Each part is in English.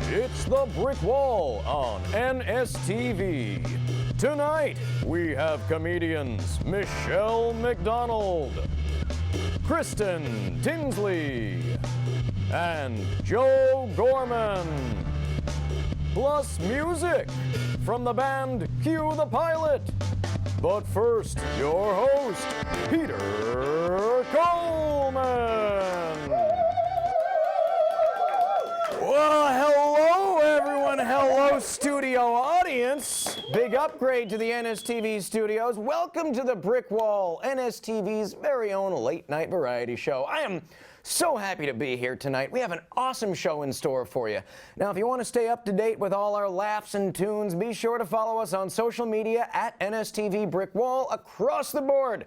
It's the Brick Wall on NSTV. Tonight, we have comedians Michele McDonald, Kristen Tinsley, and Joe Gorman. Plus music from the band Cue the Pilot. But first, your host, Peter Coleman. Well, hello, everyone. Hello, studio audience. Big upgrade to the NSTV studios. Welcome to the Brick Wall, NSTV's very own late-night variety show. I am so happy to be here tonight. We have an awesome show in store for you. Now, if you want to stay up to date with all our laughs and tunes, be sure to follow us on social media at NSTV Brick Wall across the board.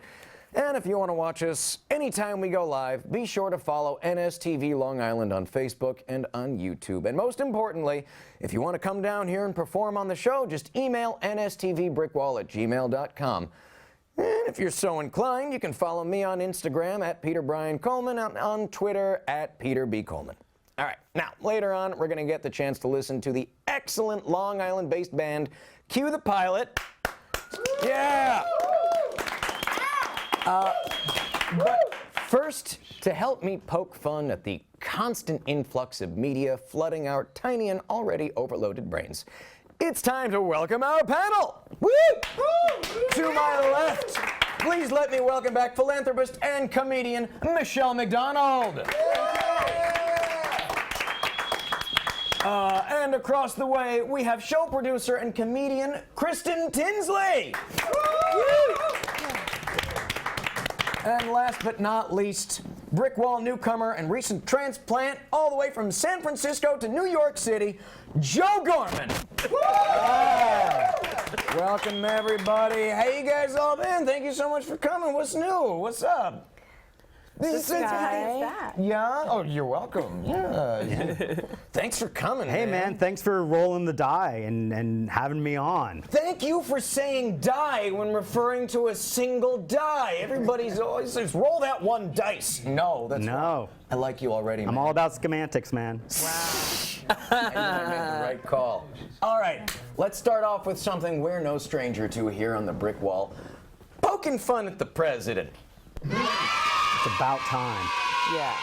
And if you want to watch us anytime we go live, be sure to follow NSTV Long Island on Facebook and on YouTube. And most importantly, if you want to come down here and perform on the show, just email nstvbrickwall@gmail.com. And if you're so inclined, you can follow me on Instagram at Peter Brian Coleman and on Twitter at Peter B. Coleman. All right, now, later on, we're going to get the chance to listen to the excellent Long Island-based band Cue the Pilot. Yeah! But first, to help me poke fun at the constant influx of media flooding our tiny and already overloaded brains, it's time to welcome our panel. Woo! To my left, please let me welcome back philanthropist and comedian Michele McDonald. And across the way, we have show producer and comedian Kristen Tinsley. And last but not least, Brick Wall newcomer and recent transplant all the way from San Francisco to New York City, Joe Gorman. Welcome, everybody. How you guys all been? Thank you so much for coming. What's new? What's up? This guy. Yeah? Oh, you're welcome. Yeah. Thanks for coming, Hey, man, thanks for rolling the die and having me on. Thank you for saying die when referring to a single die. Everybody's always says, roll that one dice. No, that's wrong. I like you already, man. I'm all about semantics, man. Wow. And you made the right call. All right, let's start off with something we're no stranger to here on the Brick Wall. Poking fun at the president. It's about time. Yeah.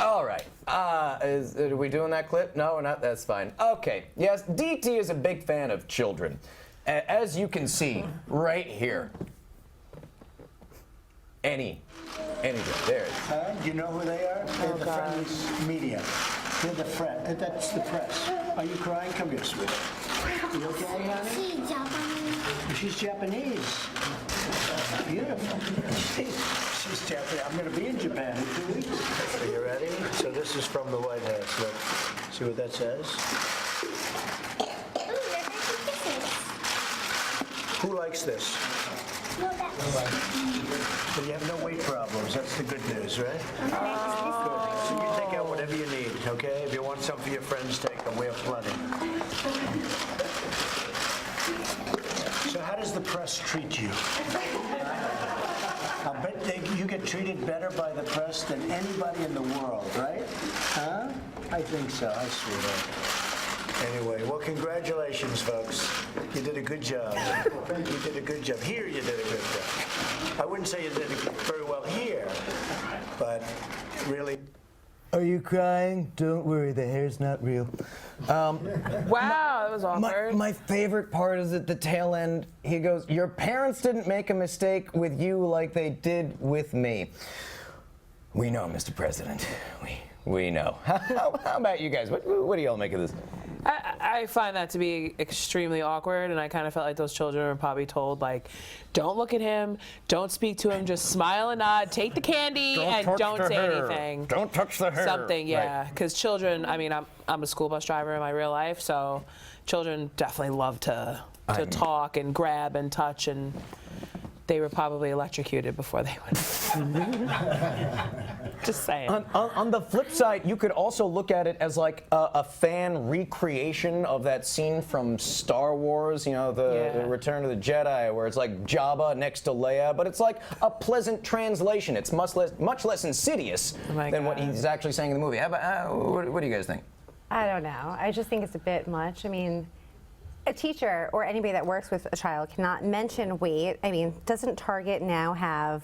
All right. Are we doing that clip? No, we're not. That's fine. Okay. Yes, DT is a big fan of children. As you can see right here. Any day. There it is. Do you know who they are? They're the Friends Media. They're the that's the press. Are you crying? Come here, sweetie. You okay, honey? She's Japanese. Beautiful. She's Japanese. I'm going to be in Japan in 2 weeks. Are you ready? So this is from the White House. Look. See what that says? Who likes this? So you have no weight problems. That's the good news, right? Good. So you take out whatever you need, okay? If you want some for your friends, take them. We have plenty. So how does the press treat you? I'll bet you get treated better by the press than anybody in the world, right? Huh? I think so. I swear. Anyway, well, congratulations, folks. You did a good job. You did a good job. Here, you did a good job. I wouldn't say you did very well here, but really. Are you crying? Don't worry, the hair's not real. Wow, that was awkward. My favorite part is at the tail end, he goes, your parents didn't make a mistake with you like they did with me. We know, Mr. President. We know. How about you guys? What do y'all make of this? I find that to be extremely awkward, and I kind of felt like those children were probably told, like, don't look at him, don't speak to him, just smile and nod, take the candy, and don't say anything. Don't touch the hair. Something, yeah. Because children, I mean, I'm a school bus driver in my real life, so children definitely love to talk and grab and touch, and they were probably electrocuted before they went. Just saying. On the flip side, you could also look at it as like a fan recreation of that scene from Star Wars, you know, the Return of the Jedi, where it's like Jabba next to Leia, but it's like a pleasant translation. It's much less insidious than what he's actually saying in the movie. What do you guys think? I don't know. I just think it's a bit much. I mean, a teacher or anybody that works with a child cannot mention weight. I mean, doesn't Target now have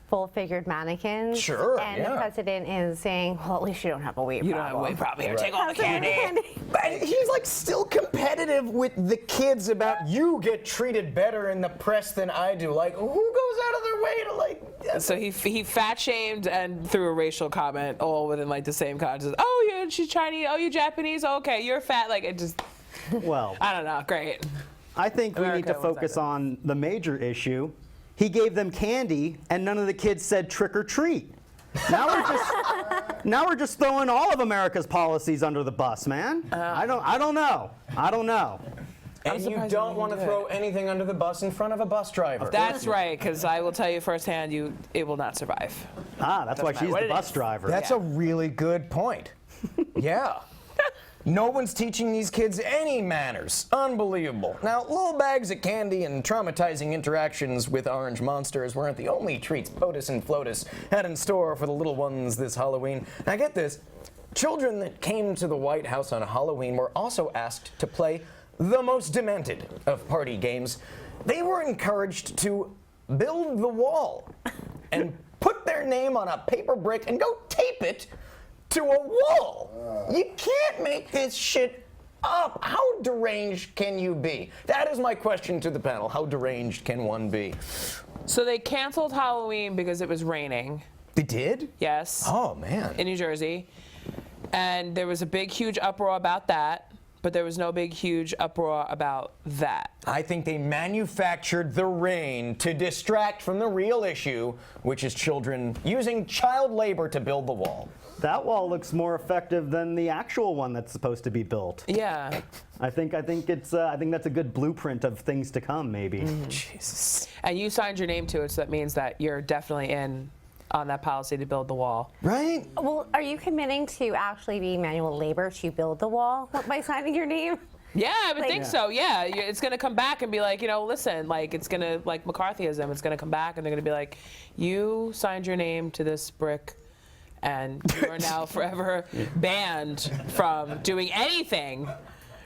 full-figured mannequins? Sure, And the president is saying, well, at least you don't have a weight You problem. don't have a weight problem. Here, take all the candy. But he's like still competitive with the kids about you get treated better in the press than I do. Like, who goes out of their way to like? So he fat shamed and threw a racial comment all within like the same context. Oh, she's Chinese. Oh, you Japanese. Oh, okay, you're fat. Like it just. Well, I don't know. Great. I think we need America to was focus like on the major issue. He gave them candy, and none of the kids said trick or treat. Now we're just throwing all of America's policies under the bus, man. I don't know. And you don't want to throw anything under the bus in front of a bus driver. That's right, because I will tell you firsthand, it will not survive. That's why she's the bus driver. That's a really good point. Yeah. No one's teaching these kids any manners. Unbelievable. Now, little bags of candy and traumatizing interactions with orange monsters weren't the only treats POTUS and FLOTUS had in store for the little ones this Halloween. Now, get this. Children that came to the White House on Halloween were also asked to play the most demented of party games. They were encouraged to build the wall and put their name on a paper brick and go tape it to a wall. You can't make this shit up. How deranged can you be? That is my question to the panel. How deranged can one be? So they canceled Halloween because it was raining. They did? Yes. Oh, man. In New Jersey. And there was a big, huge uproar about that, but there was no big, huge uproar about that. I think they manufactured the rain to distract from the real issue, which is children using child labor to build the wall. That wall looks more effective than the actual one that's supposed to be built. Yeah. I think that's a good blueprint of things to come, maybe. Jesus. And you signed your name to it, so that means that you're definitely in on that policy to build the wall. Right? Well, are you committing to actually be manual labor to build the wall by signing your name? Yeah, I would think so. Yeah, it's going to come back and be like, listen, like it's going to, like McCarthyism, it's going to come back and they're going to be like, you signed your name to this brick and you are now forever banned from doing anything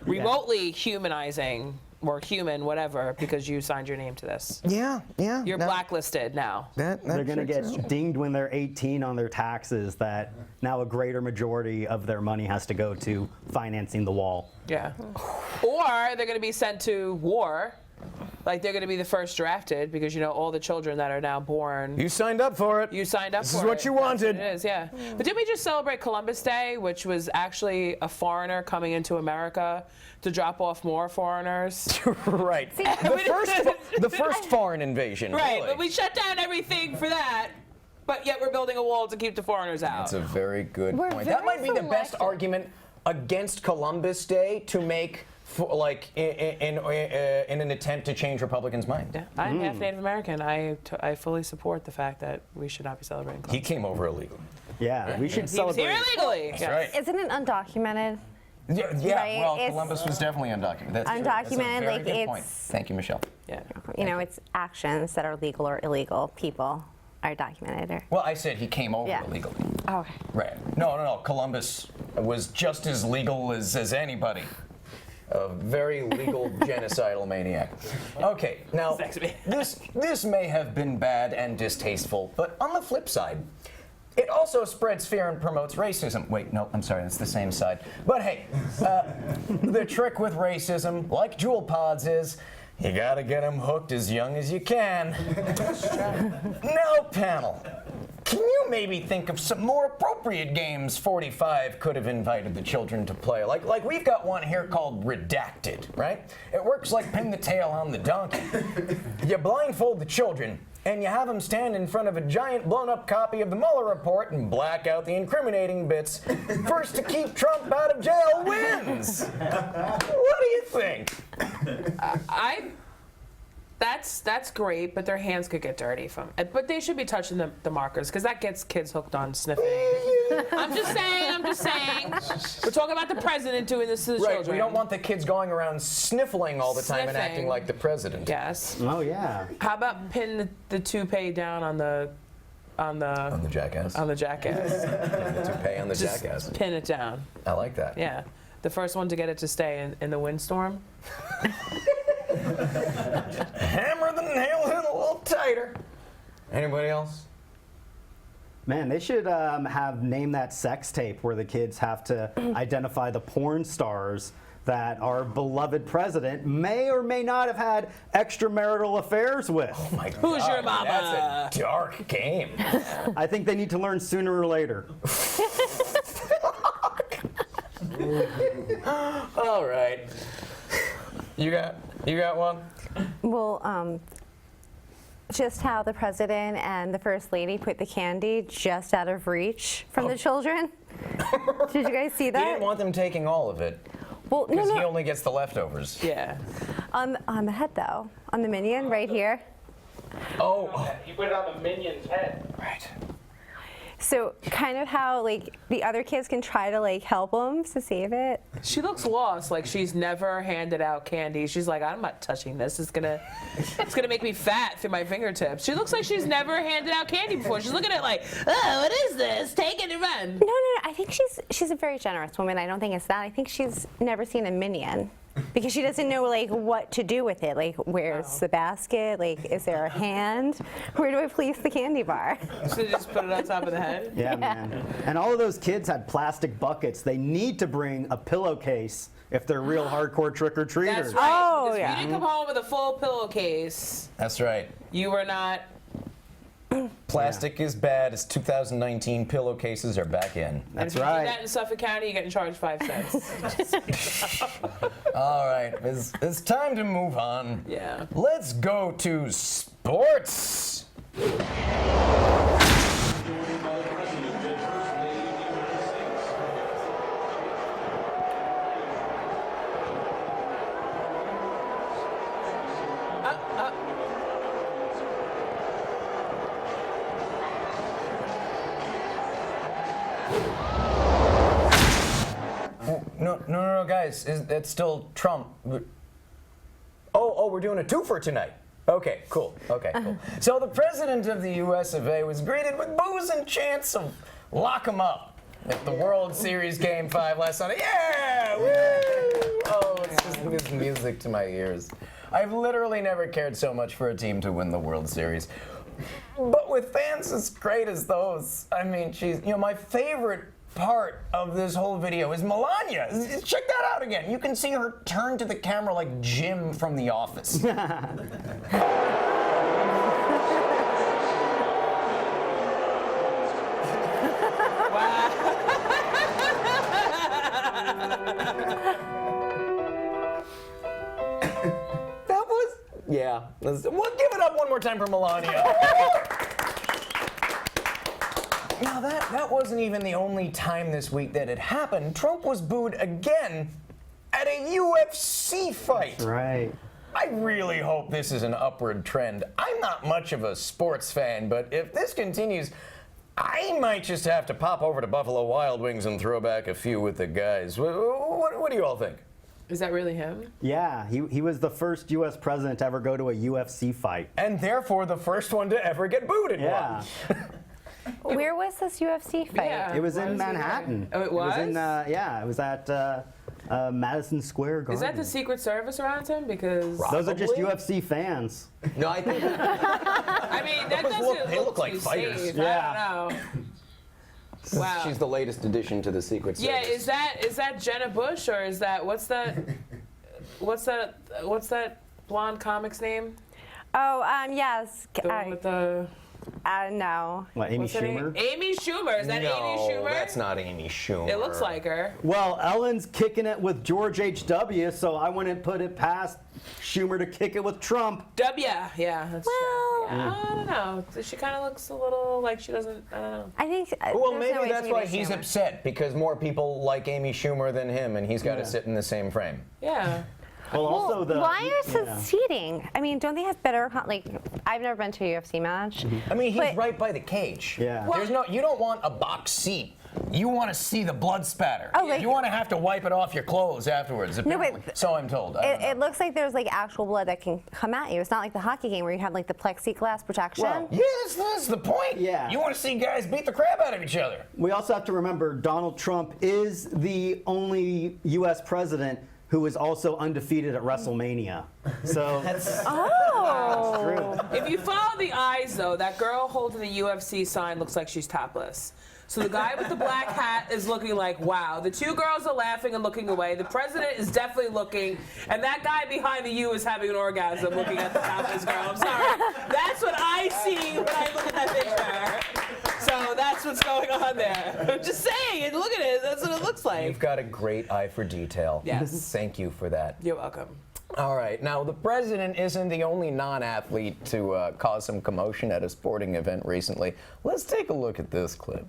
remotely humanizing or human, whatever, because you signed your name to this. Yeah. You're blacklisted now. They're going to get dinged when they're 18 on their taxes that now a greater majority of their money has to go to financing the wall. Yeah. Or they're going to be sent to war. Like they're going to be the first drafted because all the children that are now born. You signed up for it. You signed up for it. This is what you wanted. It is, yeah. But didn't we just celebrate Columbus Day, which was actually a foreigner coming into America to drop off more foreigners? Right. The first foreign invasion. Right, Really. but we shut down everything for that. But yet we're building a wall to keep the foreigners out. That's a very good We're point. very That might be the best selective. argument against Columbus Day to make, in an attempt to change Republicans' mind. Yeah, I'm half Native American. I fully support the fact that we should not be celebrating He Columbus. came over illegally. Yeah, we should He was celebrate. here illegally. That's Yes. right. Isn't it undocumented? Yeah, Right, well, it's- Columbus was definitely undocumented. That's true. That's a Undocumented, very like, good point. it's- Thank you, Michelle. Yeah. It's actions that are legal or illegal. People are documented. Well, I said he came over Yeah. illegally. Oh, okay. Right. No. Columbus was just as legal as anybody. A very legal genocidal maniac. Okay, now this may have been bad and distasteful, but on the flip side, it also spreads fear and promotes racism. Wait, no, I'm sorry, it's the same side. But hey, the trick with racism, like Jewel Pods, is you gotta get them hooked as young as you can. Now, panel, can you maybe think of some more appropriate games 45 could have invited the children to play? Like we've got one here called Redacted, right? It works like pin the tail on the donkey. You blindfold the children, and you have them stand in front of a giant blown-up copy of the Mueller report and black out the incriminating bits. First to keep Trump out of jail wins. What do you think? That's great, but their hands could get dirty from it. But they should be touching the markers because that gets kids hooked on sniffing. I'm just saying. We're talking about the president doing this to the Right, children. we don't want the kids going around sniffling all the time and Sniffing. acting like the president. Yes. Oh yeah. How about pin the toupee down on the on the jackass. On the jackass. The toupee on the Just jackass. pin it down. I like that. Yeah. The first one to get it to stay in the windstorm. Hammer the nail in a little tighter. Anybody else? Man, they should have named that sex tape where the kids have to identify the porn stars that our beloved president may or may not have had extramarital affairs with. Oh my God. Who's your mama? That's a dark game. I think they need to learn sooner or later. All right. You got one? Well, just how the president and the first lady put the candy just out of reach from the children. Did you guys see that? He didn't want them taking all of it. Well, Because no. he only gets the leftovers. Yeah. On the head though, on the minion right here. Oh. You put it on the minion's head. Right. So kind of how like the other kids can try to like help them to save it. She looks lost, like she's never handed out candy. She's like, I'm not touching this. It's gonna make me fat through my fingertips. She looks like she's never handed out candy before. She's looking at it like, oh, what is this? Take it and run. No. I think she's a very generous woman. I don't think it's that. I think she's never seen a minion. Because she doesn't know like what to do with it. Like where's the basket? Like is there a hand? Where do I place the candy bar? So they just put it on top of the head? Yeah, man. And all of those kids had plastic buckets. They need to bring a pillowcase if they're real hardcore trick-or-treaters. That's right. Oh, because yeah. if you didn't come home with a full pillowcase, That's right. you were not. Plastic is bad. It's 2019. Pillowcases are back in. That's If you right. do that in Suffolk County, you get charged 5 cents. All right. It's time to move on. Yeah. Let's go to sports. No, guys. It's still Trump. Oh, we're doing a twofer tonight. Okay, cool. So the president of the U.S. of A. was greeted with boos and chants of "Lock 'em up" at the World Series Game 5 last Sunday. Yeah! Woo! Oh, it's just music to my ears. I've literally never cared so much for a team to win the World Series. But with fans as great as those, I mean, my favorite part of this whole video is Melania. Check that out again. You can see her turn to the camera like Jim from The Office. We'll give it up one more time for Melania. Now that wasn't even the only time this week that it happened. Trump was booed again at a UFC fight. Right. I really hope this is an upward trend. I'm not much of a sports fan, but if this continues, I might just have to pop over to Buffalo Wild Wings and throw back a few with the guys. What do you all think? Is that really him? Yeah, he was the first U.S. president to ever go to a UFC fight. And therefore the first one to ever get booed in Yeah. one. Where was this UFC fight? Yeah. It was Why in was he there? Manhattan. Oh, it was? It was at Madison Square Garden. Is that the Secret Service around him? Because Those are just Probably. UFC fans. No, I think I mean, that doesn't they look like too fighters. safe. Yeah. I don't know. Wow. she's the latest addition to the Secret Service. Yeah, is that Jenna Bush or is that what's that blonde comic's name? Oh, yes. The one with the No. What, Amy what's her name? Schumer? Amy Schumer. Is that no, Amy Schumer? that's not Amy Schumer. It looks like her. Well, Ellen's kicking it with George H.W., so I wouldn't put it past Schumer to kick it with Trump. Yeah, that's Well- true. Yeah, I don't know. She kind of looks a little like she doesn't. I don't know. I think. Well, there's maybe no way that's to why be he's Schumer. upset, because more people like Amy Schumer than him, and he's got to sit in the same frame. Yeah. Well, also the. Why are yeah. seating? I mean, don't they have better? Like, I've never been to a UFC match. I mean, he's But- right by the cage. Yeah. There's no. You don't want a box seat You want to see the blood spatter. Oh, like- you want to have to wipe it off your clothes afterwards. Apparently. So I'm told. I don't know. It looks like there's like actual blood that can come at you. It's not like the hockey game where you have like the plexiglass protection. Well, Yeah, that's the point. Yeah. You want to see guys beat the crap out of each other. We also have to remember Donald Trump is the only U.S. president who is also undefeated at WrestleMania. So Oh. If you follow the eyes, though, that girl holding the UFC sign looks like she's topless. So the guy with the black hat is looking like, wow. The two girls are laughing and looking away. The president is definitely looking. And that guy behind the U is having an orgasm looking at the topless girl. I'm sorry. That's what I see when I look at that picture. So that's what's going on there. I'm just saying. Look at it. That's what it looks like. You've got a great eye for detail. Yes. Thank you for that. You're welcome. All right. Now, the president isn't the only non-athlete to cause some commotion at a sporting event recently. Let's take a look at this clip.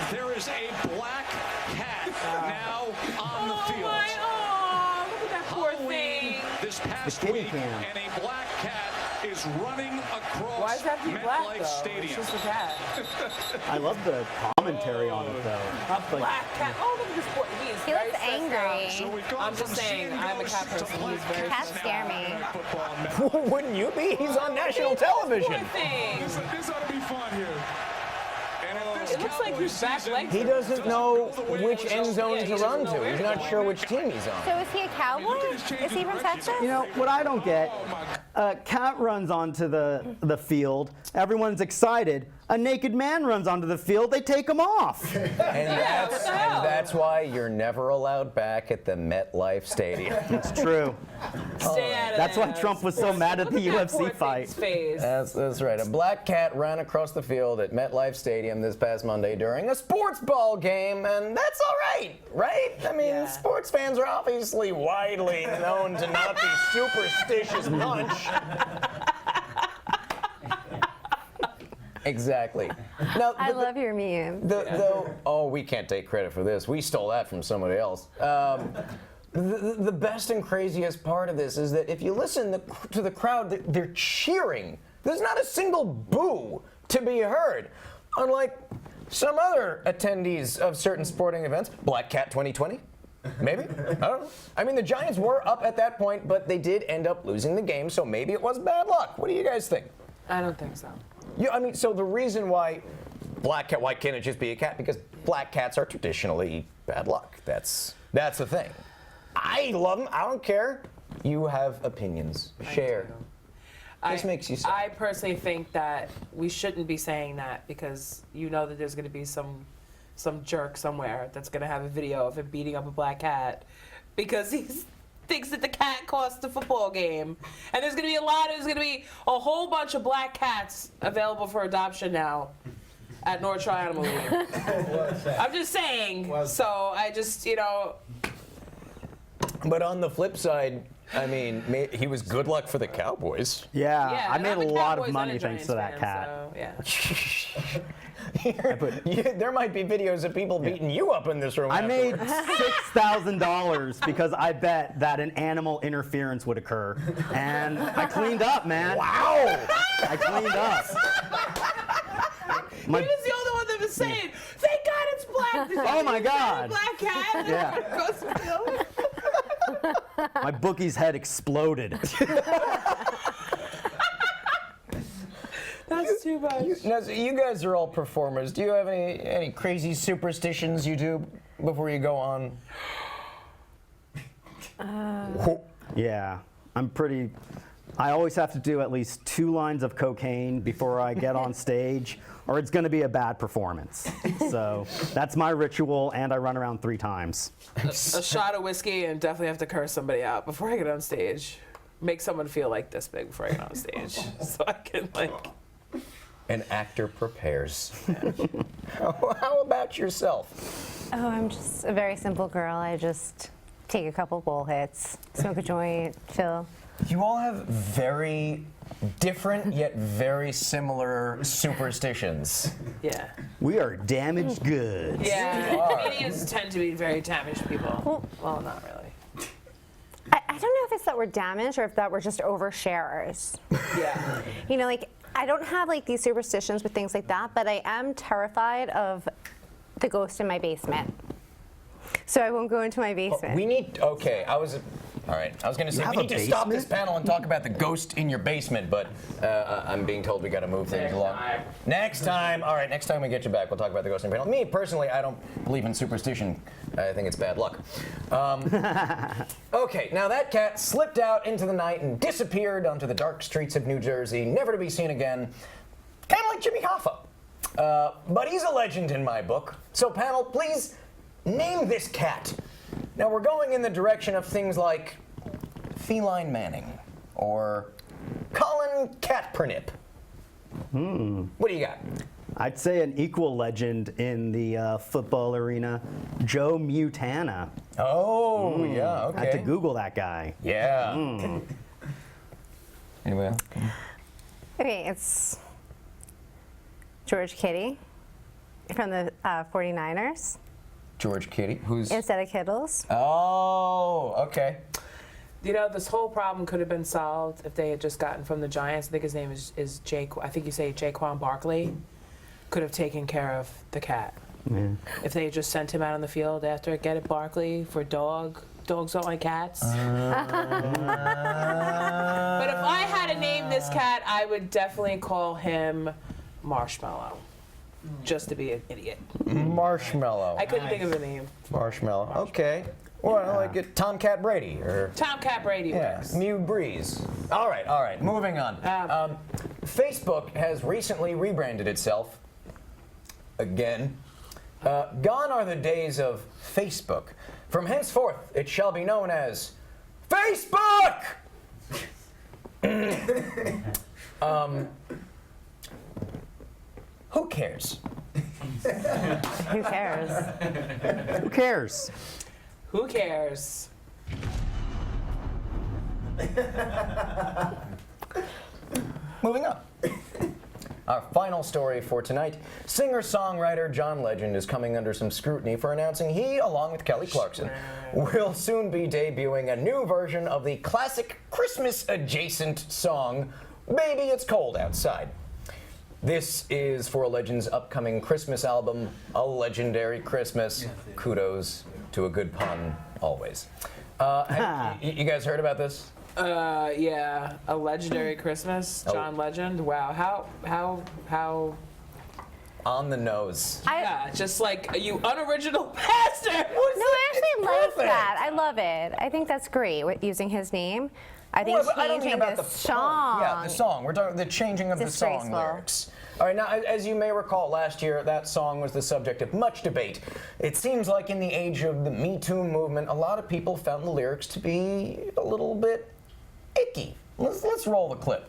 There is a black cat now on the field. Look at that poor Halloween thing. this past The kitty week, cam. and a black cat is running across Why does that have to be black, MetLife though? It's Stadium. just a cat. I love the commentary on it, though. A black cat. Oh, look at this boy. He is He very looks stressed angry. out. So we've gone I'm just from saying, seeing I'm a ghosts cat to person. black He's very Cats stressed scare out. me. Football net. Wouldn't you be? He's on national television. Poor thing. This ought to be fun here. And if this It looks like his back season legs He doesn't know which end zone Yeah, to he doesn't run know to. where He's to not go. sure which team he's on. So is he a cowboy? Is he from Texas? You know, what I don't get, a cat runs onto the field, everyone's excited. A naked man runs onto the field, they take him off. And that's why you're never allowed back at the MetLife Stadium. It's true. Stay out of That's why that. Trump was so mad at the Look at that UFC poor fight. thing's face. That's right. A black cat ran across the field at MetLife Stadium this past Monday during a sports ball game, and that's all right, right? I mean, Yeah. sports fans are obviously widely known to not be superstitious bunch. Exactly. Now, I love your meme. oh, we can't take credit for this. We stole that from somebody else. The best and craziest part of this is that if you listen to the crowd, they're cheering. There's not a single boo to be heard. Unlike some other attendees of certain sporting events, Black Cat 2020, maybe? I don't know. I mean, the Giants were up at that point, but they did end up losing the game, so maybe it was bad luck. What do you guys think? I don't think so. I mean, so the reason why black cat, why can't it just be a cat? Because black cats are traditionally bad luck. That's the thing. I love them. I don't care. You have opinions. Share. This makes you sad. I personally think that we shouldn't be saying that because you know that there's going to be some jerk somewhere that's going to have a video of him beating up a black cat because he thinks that the cat cost the football game. And there's going to be a whole bunch of black cats available for adoption now at North Shore Animal League. I'm just saying. So I just, But on the flip side, I mean, he was good luck for the Cowboys. Yeah, I and made I'm a lot Cowboys of money and a thanks to that Giants cat. fan, so, yeah. There might be videos of people beating you up in this room. I made afterwards. $6,000 because I bet that an animal interference would occur. And I cleaned up, man. Wow! I cleaned up. He was the only one that was saying, "Thank God it's black." Oh my God. Black cat. Yeah. Across the field. My bookie's head exploded. That's too much. Now, so you guys are all performers. Do you have any crazy superstitions you do before you go on? Yeah, I always have to do at least 2 lines of cocaine before I get on stage, or it's going to be a bad performance. So that's my ritual, and I run around 3 times. A shot of whiskey and definitely have to curse somebody out before I get on stage. Make someone feel like this big before I get on stage, so I can An actor prepares. How about yourself? Oh, I'm just a very simple girl. I just take a couple bowl hits, smoke a joint, chill. You all have very different yet very similar superstitions. Yeah. We are damaged goods. Yeah. Comedians tend to be very damaged people. Well, not really. I don't know if it's that we're damaged or if that we're just oversharers. Yeah. I don't have like these superstitions with things like that, but I am terrified of the ghost in my basement. So I won't go into my basement. We need, okay, all right. I was going to say, have we a need to stop this basement? panel and talk about the ghost in your basement, but I'm being told we got to move things along. Next time. All right, next time we get you back, we'll talk about the ghost in your panel. Me, personally, I don't believe in superstition. I think it's bad luck. Okay, now that cat slipped out into the night and disappeared onto the dark streets of New Jersey, never to be seen again, kind of like Jimmy Hoffa. But he's a legend in my book. So panel, please name this cat. Now we're going in the direction of things like Feline Manning or Colin Kaepernick. What do you got? I'd say an equal legend in the football arena, Joe Mutana. Oh, yeah, okay. I had to Google that guy. Yeah. Anybody else? Okay, it's George Kitty from the 49ers George Kitty, who's... instead of Kittles. Oh, okay. You know, this whole problem could have been solved if they had just gotten from the Giants. I think his name is Jake. I think you say Jaquan Barkley. Could have taken care of the cat. Yeah. If they had just sent him out on the field after, get it, Barkley, for dog. Dogs don't like cats. But if I had to name this cat, I would definitely call him Marshmallow. Just to be an idiot. Marshmallow. I couldn't think of a name. Marshmallow. Okay. Well, I like it. Tomcat Brady or... Tomcat Brady Yeah, works. Mew Breeze. All right, moving on. Facebook has recently rebranded itself again. Gone are the days of Facebook. From henceforth, it shall be known as Facebook! Who cares? Who cares? Who cares? Who cares? Moving on. Our final story for tonight. Singer-songwriter John Legend is coming under some scrutiny for announcing he, along with Kelly Clarkson, will soon be debuting a new version of the classic Christmas-adjacent song, Baby It's Cold Outside. This is for Legend's upcoming Christmas album, A Legendary Christmas. Kudos to a good pun, always. You guys heard about this? Yeah, A Legendary Christmas, John Legend. Wow, how On the nose. yeah, just like you unoriginal bastard. No, I actually like perfect. that. I love it. I think that's great with using his name. I think Well, but I don't mean changing about the the song. Yeah, the song. We're talking the changing of the song Disgraceful. lyrics. All right, now, as you may recall, last year, that song was the subject of much debate. It seems like in the age of the Me Too movement, a lot of people found the lyrics to be a little bit icky. Let's roll the clip.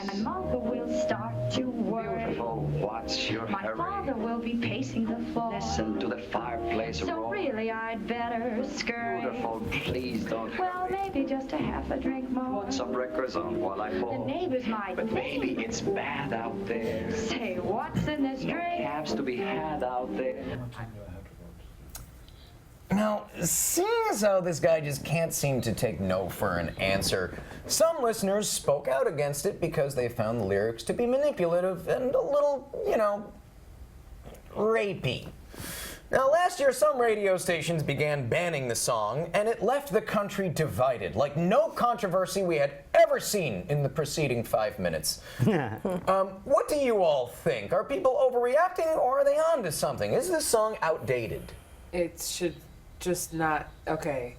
My mother will start to worry. Beautiful, what's your My hurry? father will be pacing the floor. Listen to the fireplace So roar. really I'd better scurry. Beautiful, please don't Well, hurry. maybe just a half a drink more. Put some records on while I The fall. neighbors might But think, baby, it's bad out there. say, what's in this No drink? cabs to be had out there. Now, seeing as how this guy just can't seem to take no for an answer, some listeners spoke out against it because they found the lyrics to be manipulative and a little, rapey. Now, last year, some radio stations began banning the song, and it left the country divided, like no controversy we had ever seen in the preceding 5 minutes. What do you all think? Are people overreacting, or are they on to something? Is this song outdated? It should just not, okay.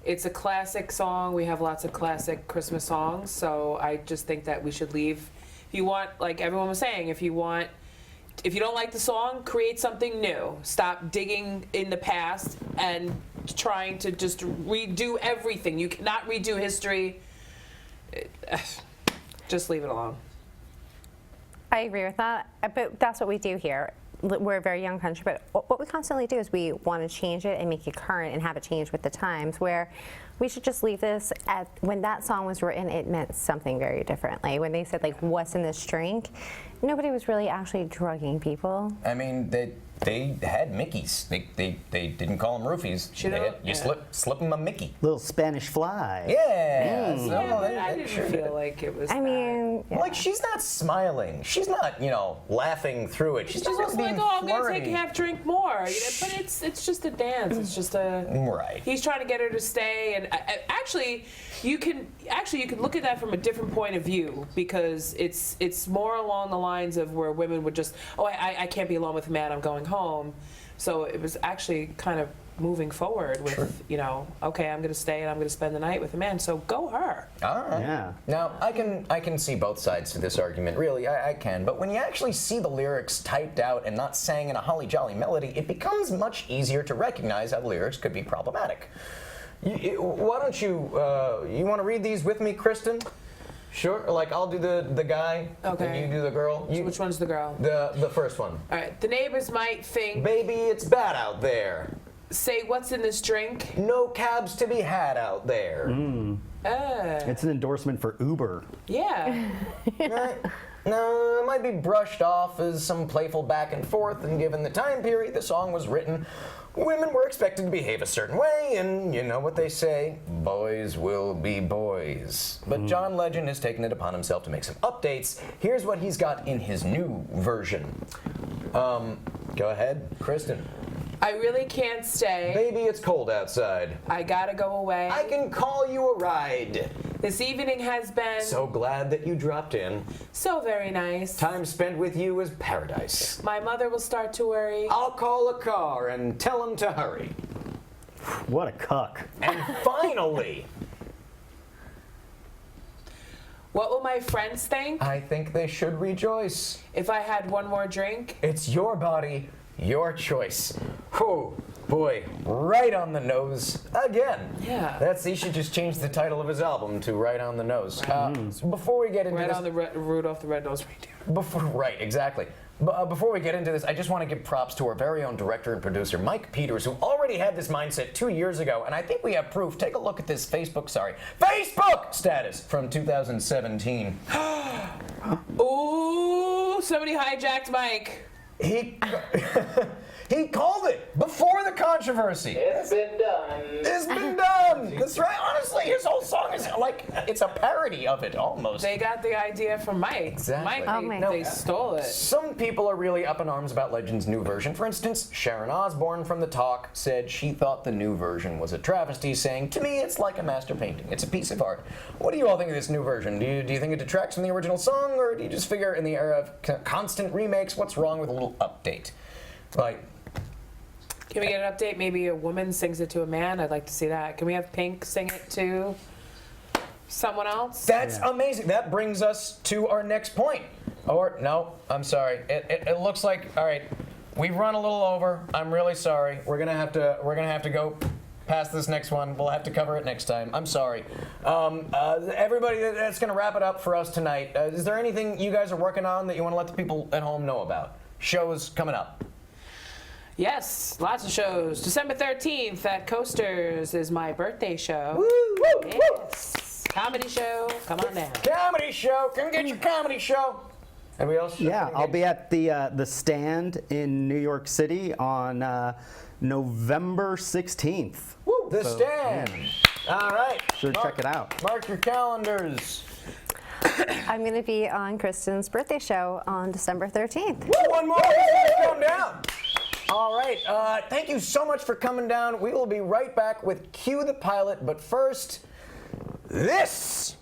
It's a classic song. We have lots of classic Christmas songs, so I just think that we should leave. If you want, like everyone was saying, if you don't like the song, create something new. Stop digging in the past and trying to just redo everything. You cannot redo history. Just leave it alone. I agree with that, but that's what we do here. We're a very young country, but what we constantly do is we want to change it and make it current and have it change with the times, where we should just leave this at, when that song was written, it meant something very differently. When they said, like, what's in this drink, nobody was really actually drugging people. I mean, they they had Mickeys. They didn't call them roofies. You slip them a Mickey. Little Spanish fly. Yeah. So Yeah, but they I didn't sure feel did. like it was. I mean, yeah. Like, she's not smiling. She's not, laughing through it. She's She's just just being like, oh, I'm gonna flirty. take half drink more. But it's just a dance. It's just a. Right. He's trying to get her to stay, and actually, you can look at that from a different point of view, because it's more along the lines of where women would just, oh, I can't be alone with a man, I'm going home. So it was actually kind of moving forward with, okay, I'm going to stay and I'm going to spend the night with a man. So go her. All right. Yeah. Now, I can see both sides to this argument. Really, I can. But when you actually see the lyrics typed out and not sang in a holly jolly melody, it becomes much easier to recognize how the lyrics could be problematic. Why don't you want to read these with me, Kristen? Sure. Like, I'll do the guy, Okay. and you do the girl. So which one's the girl? The first one. All right. The neighbors might think, Baby, it's bad out there. say, what's in this drink? No cabs to be had out there. It's an endorsement for Uber. Yeah. No, it might be brushed off as some playful back and forth, and given the time period the song was written, women were expected to behave a certain way, and you know what they say, boys will be boys. But John Legend has taken it upon himself to make some updates. Here's what he's got in his new version. Go ahead, Kristen. I really can't stay. Baby, it's cold outside. I gotta go away. I can call you a ride. This evening has been So glad that you dropped in. so very nice. Time spent with you is paradise. My mother will start to worry. I'll call a car and tell him to hurry. What a cuck. And finally, What will my friends think I think they should rejoice. if I had one more drink? It's your body, your choice. Whew, boy, right on the nose again. Yeah. He should just change the title of his album to Right on the Nose. So before we get into Right this, on the Rudolph the Red-Nosed Reindeer. Right, exactly. Before we get into this, I just want to give props to our very own director and producer, Mike Peters, who already had this mindset 2 years ago, and I think we have proof. Take a look at this Facebook status from 2017. Ooh, somebody hijacked Mike. He called it before the controversy. It's been done. It's been done. That's right. Honestly, his whole song is like, it's a parody of it almost. They got the idea from Mike. Exactly. Mike, Oh my they God. stole it. Some people are really up in arms about Legend's new version. For instance, Sharon Osbourne from The Talk said she thought the new version was a travesty, saying, "To me, it's like a master painting. It's a piece of art." What do you all think of this new version? Do you think it detracts from the original song, or do you just figure in the era of constant remakes, what's wrong with a little update? Like, Can we get an update? Maybe a woman sings it to a man. I'd like to see that. Can we have Pink sing it to someone else? that's amazing. That brings us to our next point. Or, no, I'm sorry. It looks like, all right, we've run a little over. I'm really sorry. We're gonna have to go past this next one. We'll have to cover it next time. I'm sorry. Everybody, that's gonna wrap it up for us tonight. Is there anything you guys are working on that you want to let the people at home know about? Shows coming up. Yes, lots of shows. December 13th at Coasters is my birthday show. Woo! Yes. Comedy show. Come on down. Comedy show. Come get your comedy show. Anybody else? Yeah, I'll be at the Stand in New York City on November 16th. Woo! The Stand. All right. Sure, check it out. Mark your calendars. I'm going to be on Kristen's birthday show on December 13th. One more. Come down. All right. Thank you so much for coming down. We will be right back with Cue the Pilot, but first, this.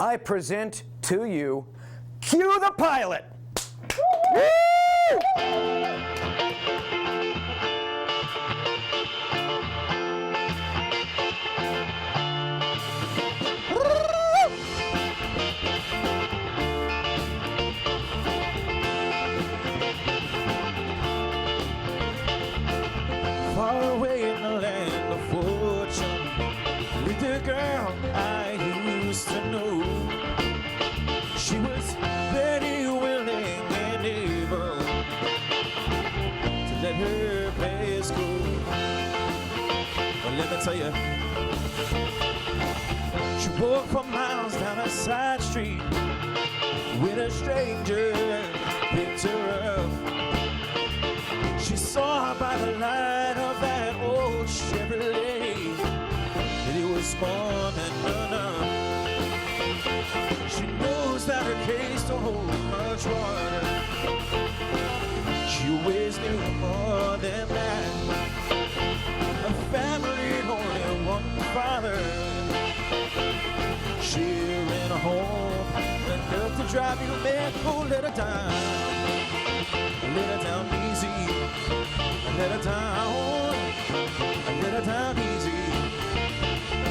I present to you, cue the pilot. Woo! Far away in the land of fortune lived a girl I used to know. She was very willing and able to let her past go. But let me tell you, she walked for miles down a side street when a stranger picked her up. She saw her by the light of that old Chevrolet that he was born and run up. She knows that her case don't hold much water. She always knew more than that. A family, only one father. Sharing a home, enough to drive you mad. Oh, let her down. Let her down easy. Let her down. Let her down easy.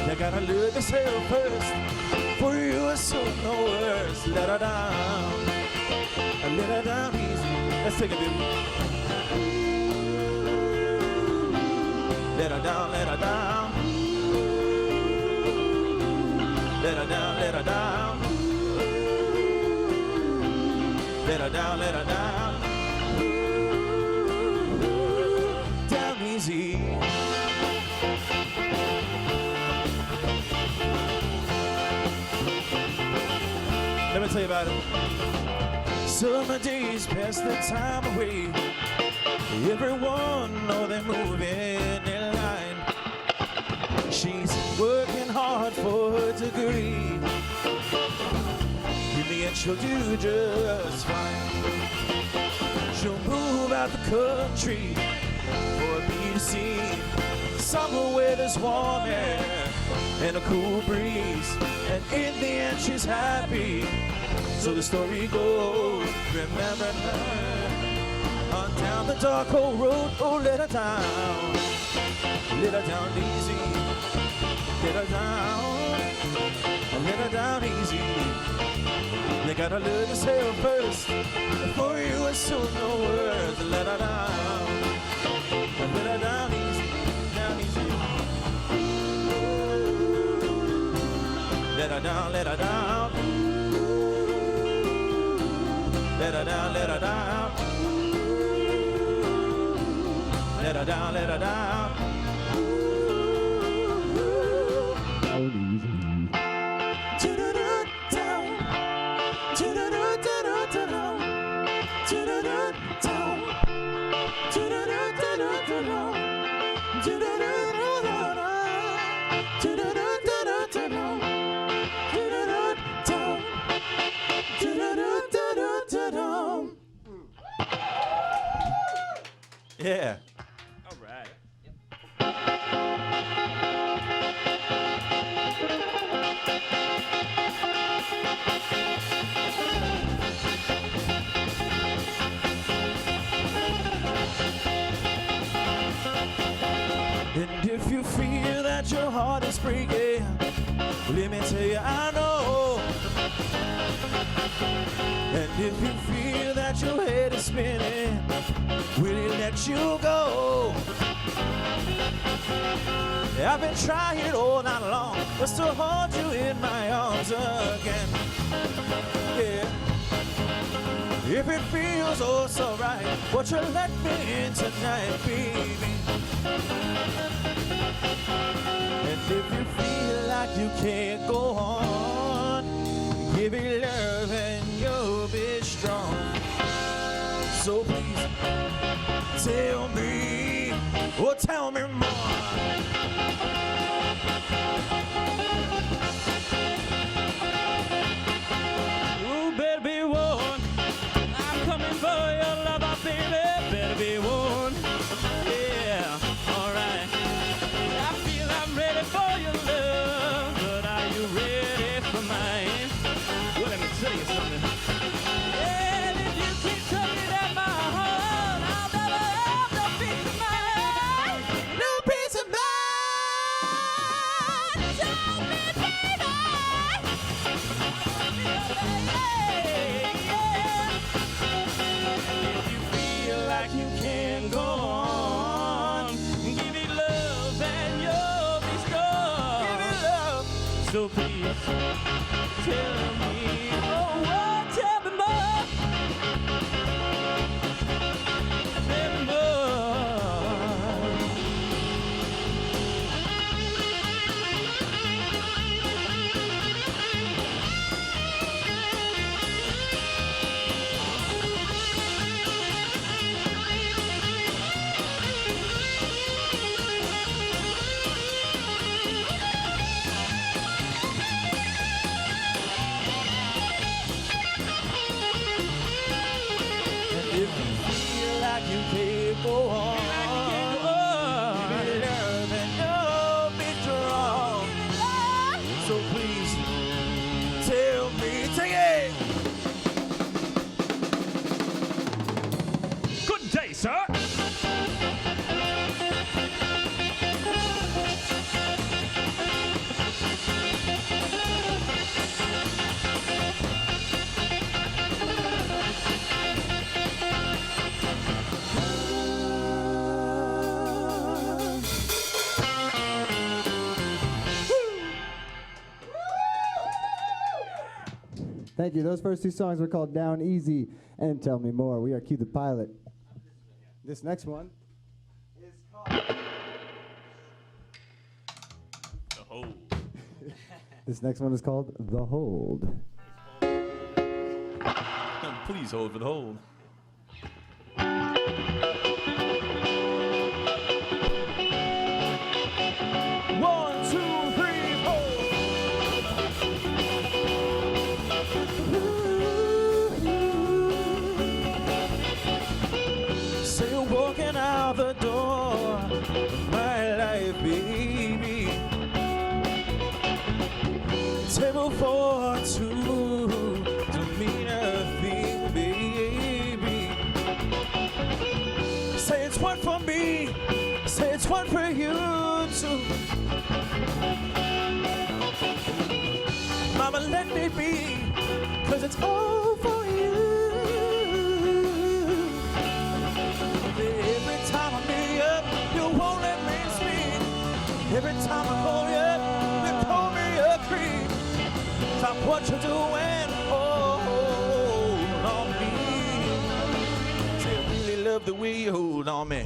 You gotta love yourself first, for you are so no worse. Let her down. Let her down easy. Let's take a dip. Let her down, let her down. Let her down, let her down. Let her down, let her down. Down easy. Let me tell you about it. Summer days pass the time away. Everyone know they're moving in line. She's working hard for her degree. In the end, she'll do just fine. She'll move out the country for a B.C. somewhere where there's warm air and a cool breeze. And in the end, she's happy. So the story goes, remember her on down the dark old road. Oh, let her down. Let her down easy. Let her down. Let her down easy. You gotta love yourself first, before you assume no words. Let her down. Let her down easy. Down easy. Let her down, let her down. Let her down, let her down. Let her down, let her down. Yeah. All right. And if you feel that your heart is breaking, let me tell you, I know. And if you feel that your head is spinning, will it let you go? I've been trying all night long just to hold you in my arms again. Yeah. If it feels oh so right, won't you let me in tonight, baby? And if you feel like you can't go on, give it love and you'll be strong. So please, tell me, oh tell me more. Ooh, better be warned, I'm coming for your lover, baby. Better be warned, yeah, alright. I feel I'm ready for your love, but are you ready for mine? So please tell me, oh, oh, tell me more. Tell me more. If you feel like you can't go on, be love and you'll be strong. So please tell me, take it. Good day, sir. Thank you. Those first two songs were called Down Easy and Tell Me More. We are Q the Pilot. This next one is called... The Hold. This next one is called The Hold. Please hold for the hold. One, two, three, four. So you're walking out the door of my life, baby. Table for two, don't mean a thing, baby. Say it's one for me, say it's one for you too. Mama, let me be, 'cause it's all for you. Every time I meet you, you won't let me speak. Every time I call you, you call me a creep. Stop what you're doing, hold on me. Say I really love the way you hold on me.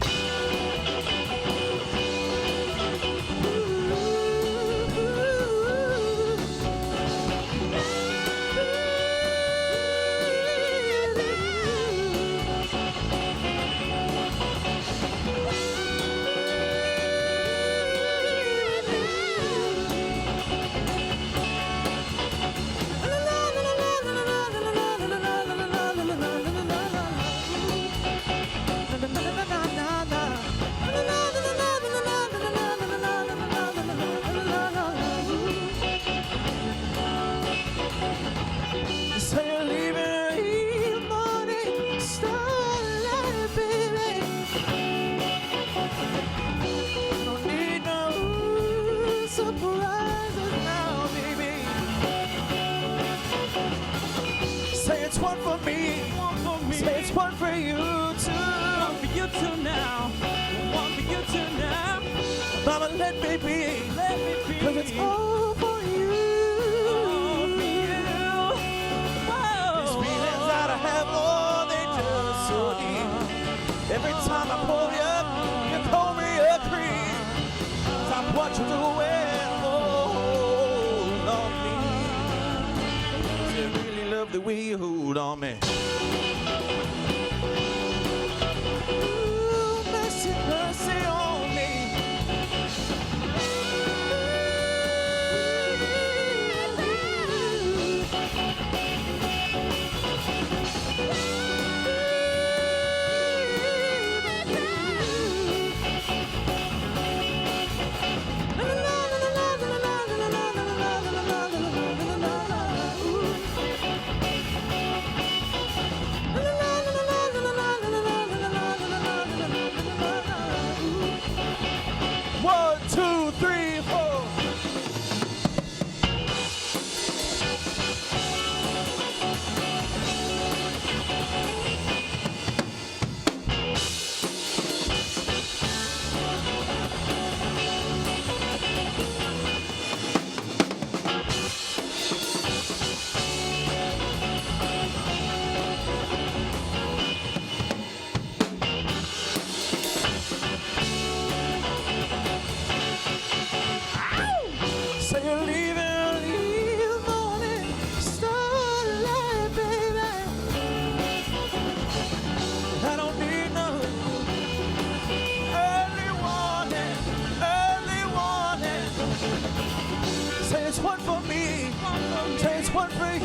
Say you're leaving in the morning, starlight, baby. Don't need no surprises now, baby. Say it's one for me, say it's one for you too. One for you too now, one for you too now. Mama, let me be, 'cause it's all for you. All for you. These feelings that I have, oh, they just so deep. Every time I pull you up, you call me a creep. Stop what you're doing, hold on me. I really love the way you hold on me. Ooh, mercy, mercy on me.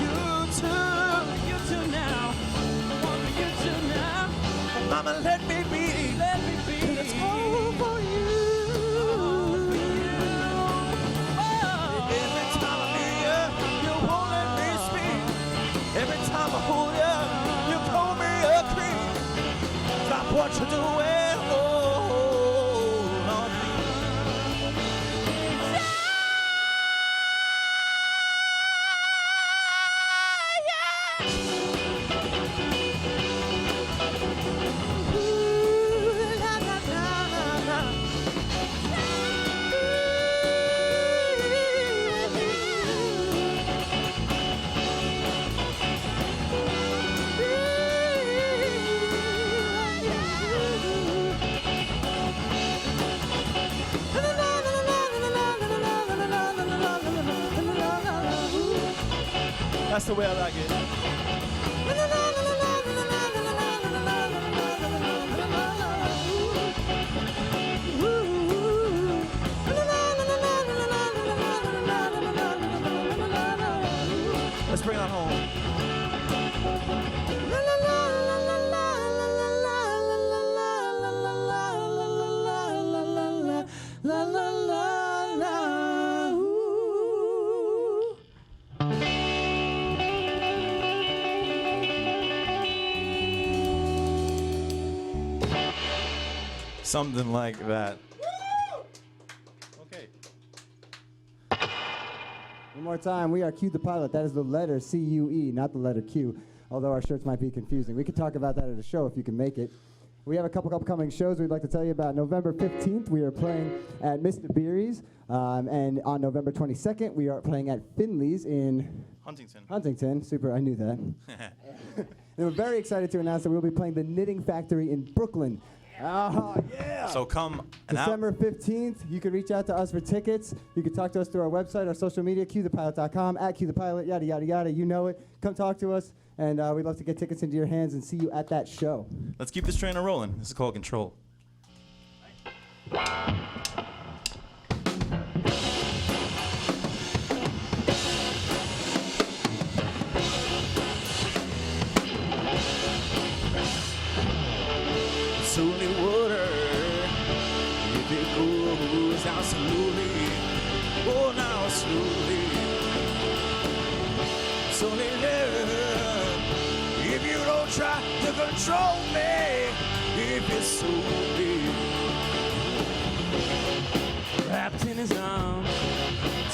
you too now. Want for you too now. Mama, let me be. Let me be. It's all for you. Every time I hear you, you won't let me speak. Every time I hold you, you call me a creep. Stop what you're doing. Oh, Lord. That's the way I like it. Let's bring it on home. Something like that. Okay. One more time, we are Q the Pilot. That is the letter C-U-E, not the letter Q, although our shirts might be confusing. We could talk about that at a show if you can make it. We have a couple upcoming shows we'd like to tell you about. November 15th, we are playing at Mr. Beery's, and on November 22nd, we are playing at Finley's in Huntington. Super, I knew that. And we're very excited to announce that we'll be playing the Knitting Factory in Brooklyn. Oh, yeah! So come and December 15th, you can reach out to us for tickets. You can talk to us through our website, our social media, qthepilot.com, @qthepilot, yada, yada, yada. You know it. Come talk to us, and we'd love to get tickets into your hands and see you at that show. Let's keep this train rolling. This is called Control. It's only water if it goes out slowly. Oh, now slowly. It's only love if you don't try to control me. If it's slowly wrapped in his arms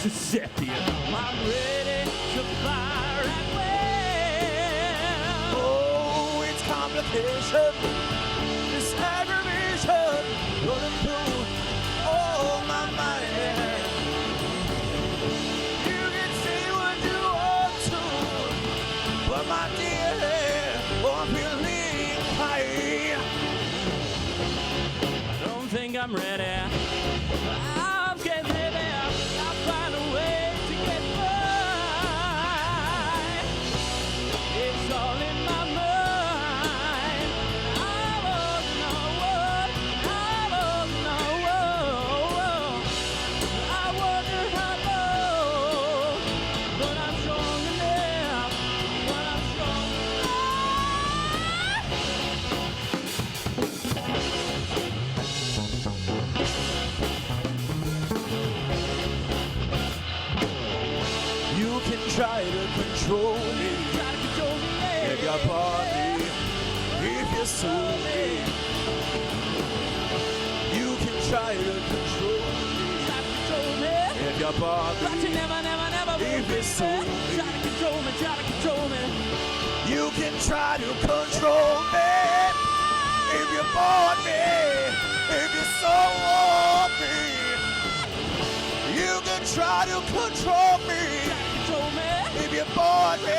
to set the alarm, I'm ready to fly right well. Oh, it's complication. This aggravation running through all my mind. You can say what you want to, but my dear, I'm feeling high. I don't think I'm ready. I'm getting heavy. I'll find a way to get by. It's all in my mind. I won't know what. I wonder how low, but I'm strong enough. But I'm strong You can try to control me. If your body, if your soul me. You can try to control me. If your body, if your soul me. You can try to control me. If you bought me, if you so me. You can try to control me. If you bought me,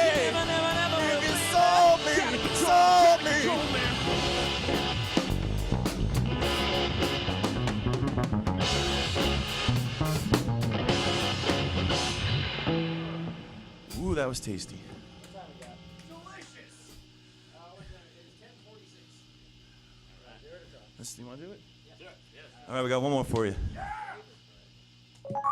if you sold me. Ooh, that was tasty. Delicious. You want to do it? Yeah. All right, we got one more for you.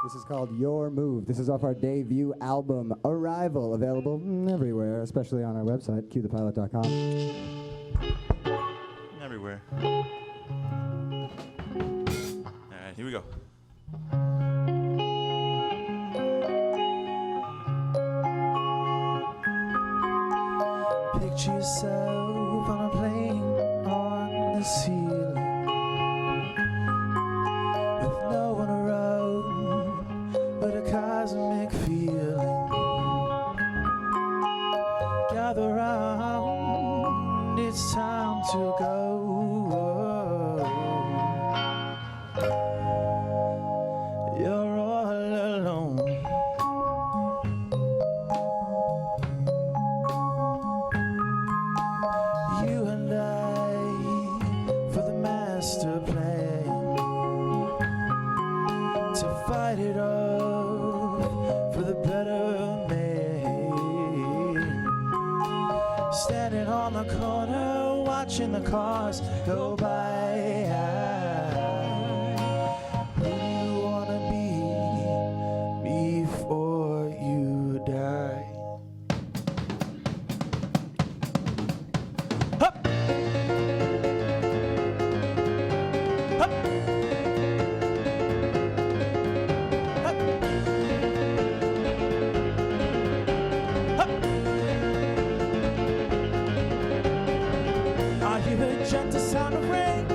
This is called Your Move. This is off our debut album, Arrival, available everywhere, especially on our website, cuethepilot.com. Everywhere. All right, here we go. Picture yourself on a plane on the ceiling, with no one around but a cosmic feeling. Gather round, it's time to go. You're all alone. You and I, for the master plan, to fight it off for the better man. Standing on the corner, watching the cars go by. Who do you wanna be before you die? Hup! Hup! Hup! Hup! I hear the gentle sound of rain.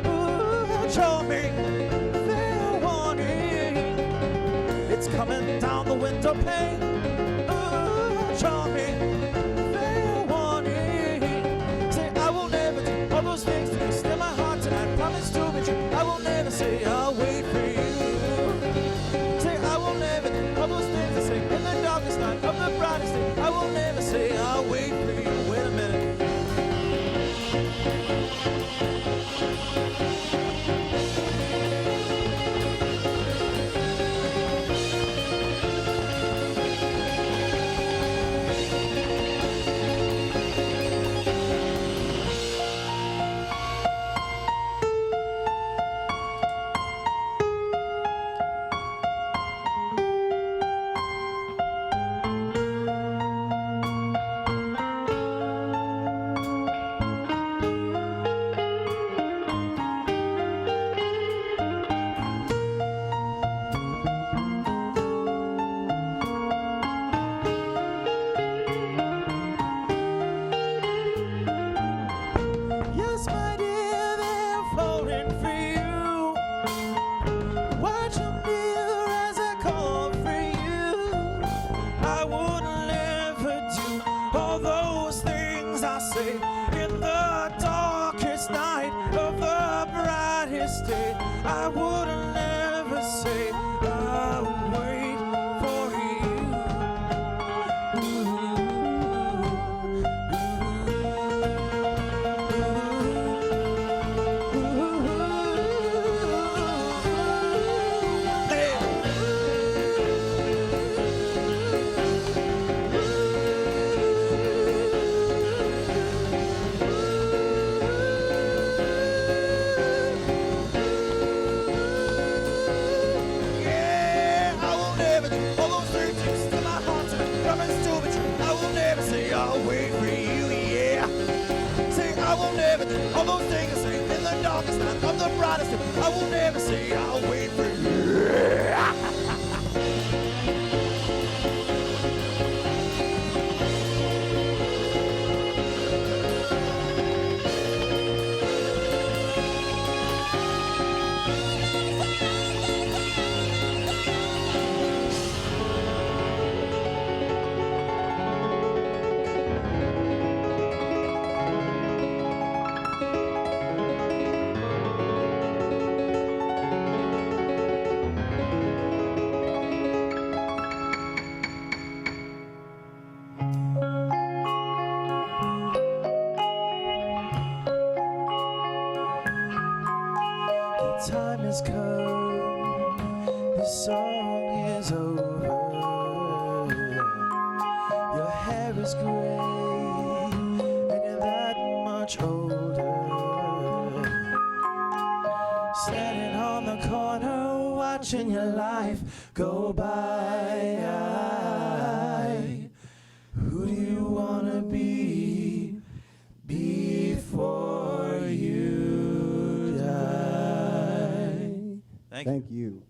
Ooh, show me fair warning. It's coming down the window pane. Ooh, show me fair warning. Say I will never do all those things to you. Still my heart tonight, promise to be true. I will never say I'll wait for you. Say I will never do all those things I say in the darkest night of the brightest day. I will never say I'll wait for you. Wait a minute. Yes, my dear, they're falling for you. Watch them near as I call for you. I wouldn't ever do all those things I say in the darkest night of the brightest day. I wouldn't ever say I'll wait for Yeah, I will never do all those things to my heart tonight. Promise to be true. I will never say I'll wait for you. Yeah, say I will never do all those things I say in the darkest night of the brightest day. I will never say I'll wait for you. Time has come, this song is over. Your hair is gray, and you're that much older. Standing on the corner, watching your life go by. Who do you wanna be before you die? Thank you.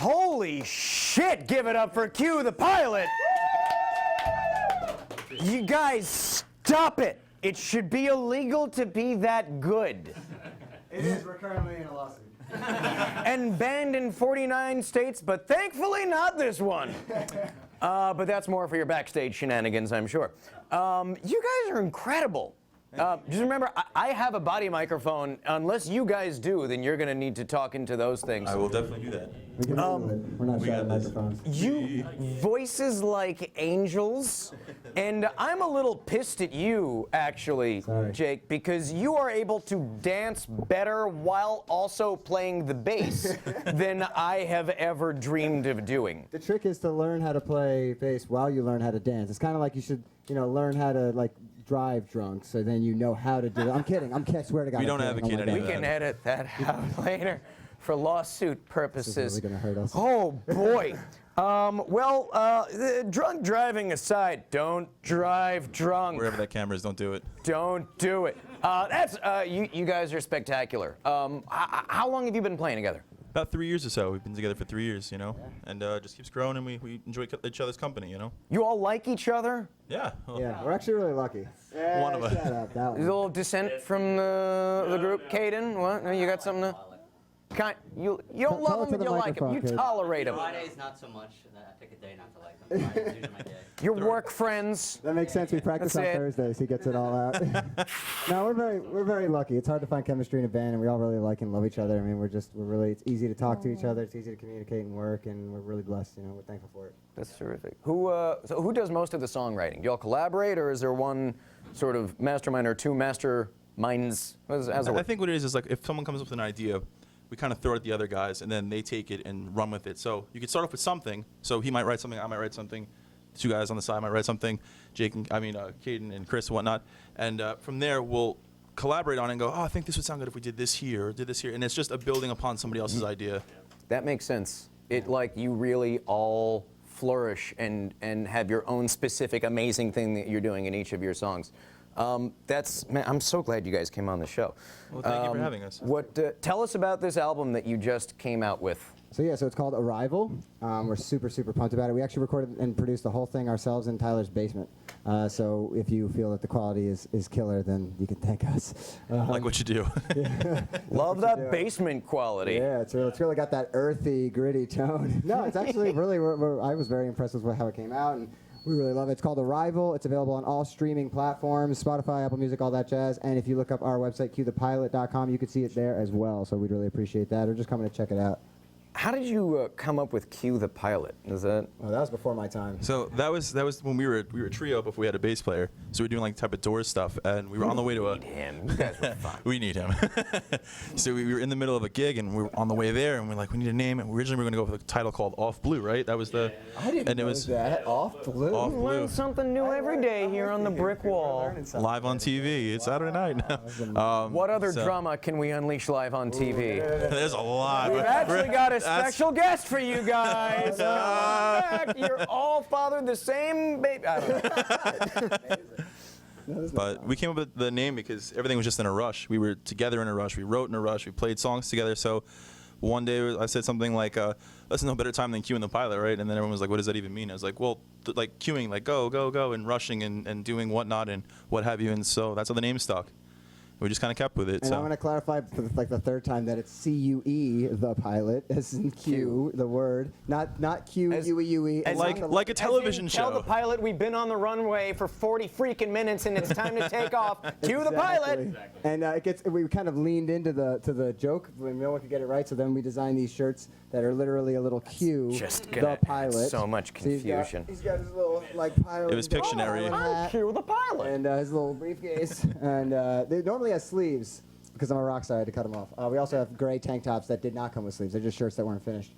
Holy shit! Give it up for Q the pilot. You guys, stop it. It should be illegal to be that good. It is. We're currently in a lawsuit. And banned in 49 states, but thankfully not this one. But that's more for your backstage shenanigans, I'm sure. You guys are incredible. Just remember, I have a body microphone. Unless you guys do, then you're going to need to talk into those things. I will definitely do that. We can handle it. We're not shouting microphones. You voices like angels, and I'm a little pissed at you, actually, Sorry. Jake, because you are able to dance better while also playing the bass than I have ever dreamed of doing. The trick is to learn how to play bass while you learn how to dance. It's kind of like you should, learn how to drive drunk, so then you know how to do it. I'm kidding. I swear to God. We don't advocate any We of that. can edit that out later for lawsuit purposes. This is really gonna hurt us. Oh boy. Drunk driving aside, don't drive drunk. Wherever that camera is, don't do it. Don't do it. You guys are spectacular. How long have you been playing together? About 3 years or so. We've been together for 3 years, and just keeps growing, and we enjoy each other's company, You all like each other? Yeah. Well, Yeah, we're actually really lucky. One of us. Shut up, that A one. little dissent from the group, Caden? What? No, you got something to? You don't Tell love it to him, but the you like him. You microphone, Caden. tolerate him. Fridays, not so much. I pick a day not to like them. Fridays usually my day. Your work friends. That makes sense. We practice on That's it. Thursdays. He gets it all out. No, we're very lucky. It's hard to find chemistry in a band, and we all really like and love each other. I mean, it's easy to talk to each other. It's easy to communicate and work, and we're really blessed. We're thankful for it. That's terrific. So who does most of the songwriting? Do y'all collaborate, or is there one sort of mastermind or two masterminds? I think what it is like if someone comes up with an idea, we kind of throw it at the other guys, and then they take it and run with it. So you could start off with something. So he might write something, I might write something. The two guys on the side might write something. Caden and Chris and whatnot. And from there, we'll collaborate on it and go, I think this would sound good if we did this here or did this here. And it's just a building upon somebody else's idea. That makes sense. You really all flourish and have your own specific amazing thing that you're doing in each of your songs. Man, I'm so glad you guys came on the show. Well, thank you for having us. Tell us about this album that you just came out with. So it's called Arrival. We're super, super pumped about it. We actually recorded and produced the whole thing ourselves in Tyler's basement. So if you feel that the quality is killer, then you can thank us. Like what you do. Love that basement quality. Yeah, it's really got that earthy, gritty tone. No, it's actually really, I was very impressed with how it came out, and we really love it. It's called Arrival. It's available on all streaming platforms, Spotify, Apple Music, all that jazz. And if you look up our website, qthepilot.com, you can see it there as well. So we'd really appreciate that, or just coming to check it out. How did you come up with Q the Pilot? Is that? Oh, that was before my time. So that was when we were a trio before we had a bass player. So we were doing type of Doors stuff, and we were on the way to a. Him. You guys were fun. We need him. So we were in the middle of a gig, and we were on the way there, and we're like, we need a name. And originally we were going to go with a title called Off Blue, right? That was the. I didn't know that. Off Blue. Off Blue. Learn something new every day here on the Brick Wall. Live on TV. It's Saturday night now. What other drama can we unleash live on TV? There's a lot. We've actually got a special guest for you guys. Come back. You're all fathered the same baby. I don't know. But we came up with the name because everything was just in a rush. We were together in a rush. We wrote in a rush. We played songs together. So one day I said something like, "There's no better time than queuing the pilot, right?" And then everyone was like, "What does that even mean?" I was like, "Well, like queuing, like go, go, go, and rushing and doing whatnot and what have you." And so that's how the name stuck. We just kind of kept with it. And I want to clarify for the third time that it's C-U-E, the pilot, as in Q, the word, not Q-U-E-U-E. Like a television show. Tell the pilot we've been on the runway for 40 freaking minutes and it's time to take off. Cue the pilot. Exactly. And we kind of leaned into the joke when no one could get it right, so then we designed these shirts that are literally a little Q, the pilot. So much confusion. He's got his little pilot. It was Pictionary. I'm Q the pilot. And his little briefcase. And they normally have sleeves because I'm a rock star. I had to cut them off. We also have gray tank tops that did not come with sleeves. They're just shirts that weren't finished.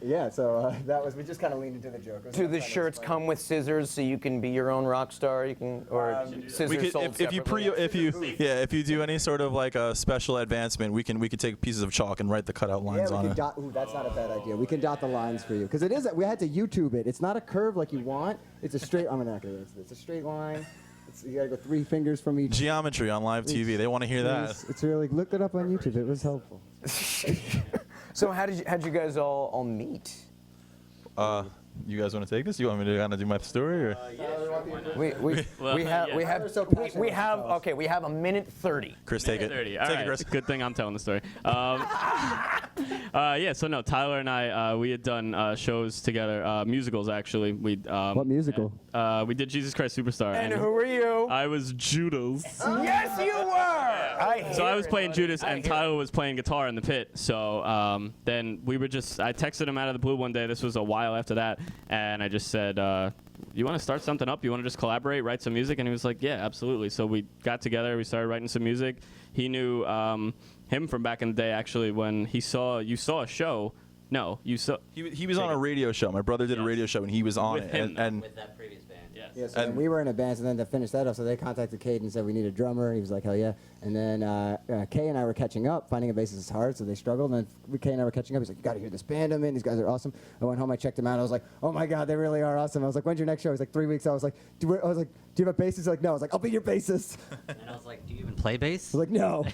Yeah, so that was, we just kind of leaned into the joke. Do the shirts come with scissors so you can be your own rock star? You can, or scissors sold separately? If you do any sort of like a special advancement, we could take pieces of chalk and write the cutout lines Yeah, we on can it. dot. Ooh, that's not a bad idea. We can dot the lines for you because it is. We had to YouTube it. It's not a curve like you want. It's a straight. I'm not gonna answer this. It's a straight line. You gotta go 3 fingers from each. Geometry on live TV. They want to hear that. It's really, look it up on YouTube. It was helpful. So how'd you guys all meet? You guys want to take this? You want me to kind of do my story, or? We have a minute 30. Chris, take it. 30. Take it, Chris. Good thing I'm telling the story. Yeah, so no, Tyler and I, we had done shows together, musicals actually. What musical? We did Jesus Christ Superstar. And who were you? I was Judas. Yes, you were! So I was playing Judas, and Tyler was playing guitar in the pit. So then we were I texted him out of the blue one day. This was a while after that. And I just said, you want to start something up? You want to just collaborate, write some music? And he was like, yeah, absolutely. So we got together. We started writing some music. He knew him from back in the day, actually, when you saw a show. No, you saw. He was on a radio show. My brother did a radio show, and he was on with it. him, and with that previous band. Yes. Yeah, so then we were in a band, and then to finish that up, so they contacted Cade and said we need a drummer. He was like, hell yeah. And then Kay and I were catching up. Finding a bassist is hard, so they struggled. And then Kay and I were catching up. He's like, you got to hear this band I'm in. These guys are awesome. I went home, I checked them out. I was like, oh my God, they really are awesome. I was like, when's your next show? He's like, 3 weeks. I was like, do you have a bassist? He's like, no. I was like, I'll be your bassist. And I was like, do you even play bass? I was like, no.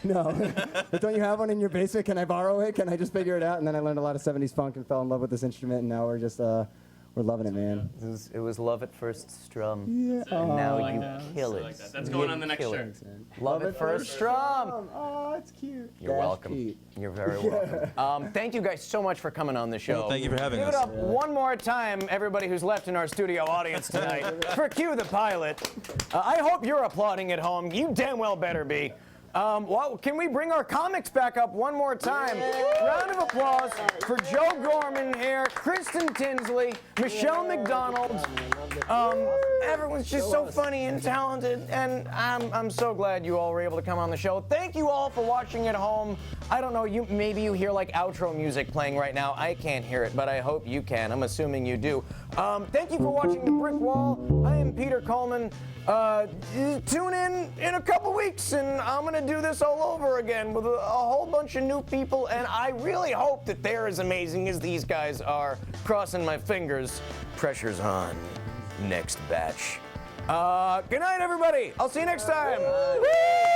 But don't you have one in your basement? Can I borrow it? Can I just figure it out? And then I learned a lot of 70s funk and fell in love with this instrument, and now we're just we're loving it, man. It was love at first strum. Yeah. And now like you that. kill I it. like that. That's going on the next Kill shirt. it. Love at first strum. Oh, it's cute. You're welcome. You're very welcome. Thank you guys so much for coming on the show. Well, thank you for having Give us. it up one more time, everybody who's left in our studio audience tonight, for Q the Pilot. I hope you're applauding at home. You damn well better be. Well, can we bring our comics back up one more time? Round of applause for Joe Gorman here, Kristen Tinsley, Michele McDonald. Everyone's just so funny and talented, and I'm so glad you all were able to come on the show. Thank you all for watching at home. I don't know, maybe you hear like outro music playing right now. I can't hear it, but I hope you can. I'm assuming you do. Thank you for watching The Brick Wall. I am Peter Coleman. Tune in a couple weeks, and I'm gonna do this all over again with a whole bunch of new people, and I really hope that they're as amazing as these guys are. Crossing my fingers. Pressure's on. Next batch. Good night, everybody. I'll see you next time. Woo!